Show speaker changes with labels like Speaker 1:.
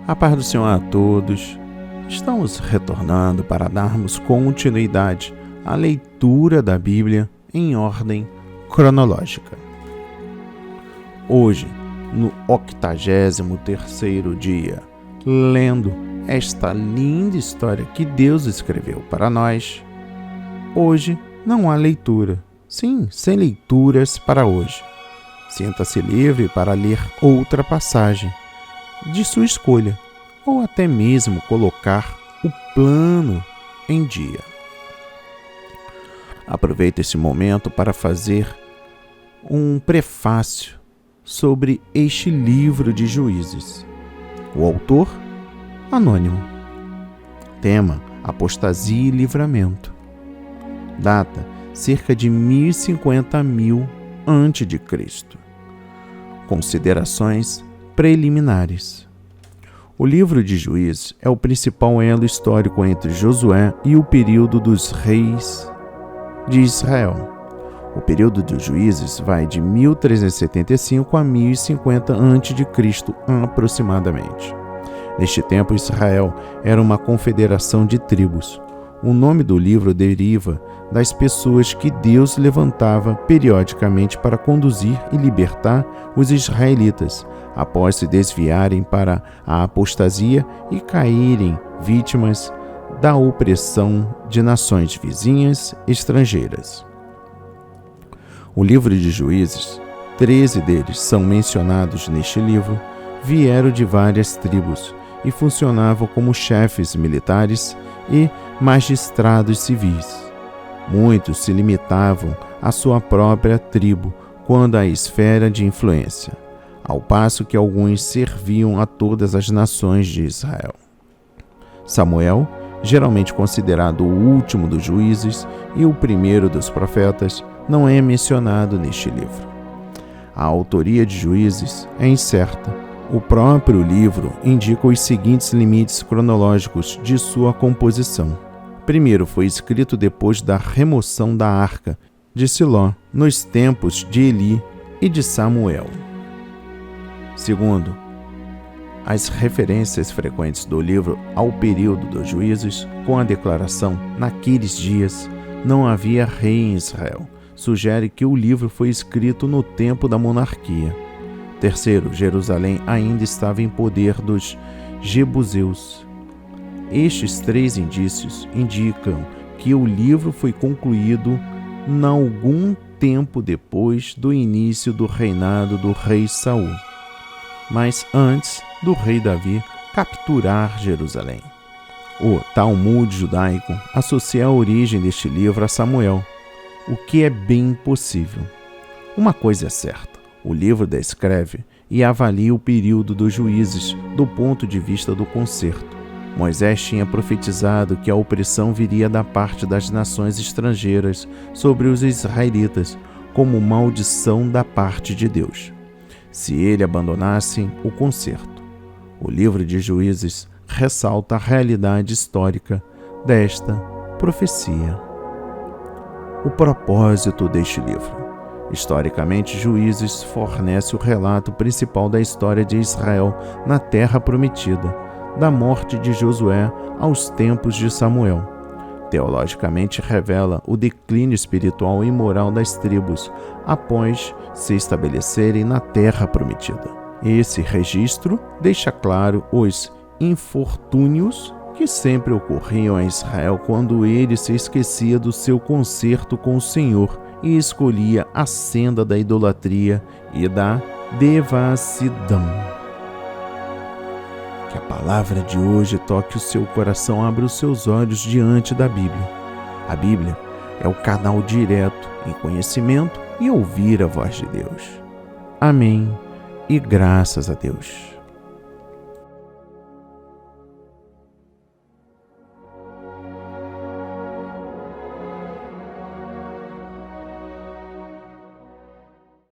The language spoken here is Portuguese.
Speaker 1: A paz do Senhor a todos. Estamos retornando para darmos continuidade à leitura da Bíblia em ordem cronológica. Hoje, no 83º dia, lendo esta linda história que Deus escreveu para nós, hoje não há leitura. Sim, sem leituras para hoje. Sinta-se livre para ler outra passagem de sua escolha, ou até mesmo colocar o plano em dia. Aproveite esse momento para fazer um prefácio sobre este livro de Juízes. O autor, anônimo. Tema, apostasia e livramento. Data, cerca de 1050 a.C. Considerações preliminares. O livro de Juízes é o principal elo histórico entre Josué e o período dos reis de Israel. O período dos Juízes vai de 1375 a 1050 a.C. aproximadamente. Neste tempo, Israel era uma confederação de tribos. O nome do livro deriva das pessoas que Deus levantava periodicamente para conduzir e libertar os israelitas, após se desviarem para a apostasia e caírem vítimas da opressão de nações vizinhas estrangeiras. O livro de Juízes, 13 deles são mencionados neste livro, vieram de várias tribos e funcionavam como chefes militares e magistrados civis. Muitos se limitavam à sua própria tribo quanto à esfera de influência, ao passo que alguns serviam a todas as nações de Israel. Samuel, geralmente considerado o último dos juízes e o primeiro dos profetas, não é mencionado neste livro. A autoria de Juízes é incerta. O próprio livro indica os seguintes limites cronológicos de sua composição. Primeiro, foi escrito depois da remoção da arca de Siló, nos tempos de Eli e de Samuel. Segundo, as referências frequentes do livro ao período dos juízes, com a declaração "naqueles dias não havia rei em Israel", sugere que o livro foi escrito no tempo da monarquia. Terceiro, Jerusalém ainda estava em poder dos jebuseus. Estes três indícios indicam que o livro foi concluído algum tempo depois do início do reinado do rei Saul, mas antes do rei Davi capturar Jerusalém. O Talmud judaico associa a origem deste livro a Samuel, o que é bem possível. Uma coisa é certa: o livro descreve e avalia o período dos juízes do ponto de vista do conserto. Moisés tinha profetizado que a opressão viria da parte das nações estrangeiras sobre os israelitas como maldição da parte de Deus, se ele abandonasse o conserto. O livro de Juízes ressalta a realidade histórica desta profecia. O propósito deste livro. Historicamente, Juízes fornece o relato principal da história de Israel na Terra Prometida, da morte de Josué aos tempos de Samuel. Teologicamente, revela o declínio espiritual e moral das tribos após se estabelecerem na Terra Prometida. Esse registro deixa claro os infortúnios que sempre ocorriam a Israel quando ele se esquecia do seu concerto com o Senhor e escolhia a senda da idolatria e da devassidão. Que a palavra de hoje toque o seu coração, abra os seus olhos diante da Bíblia. A Bíblia é o canal direto em conhecimento e ouvir a voz de Deus. Amém e graças a Deus.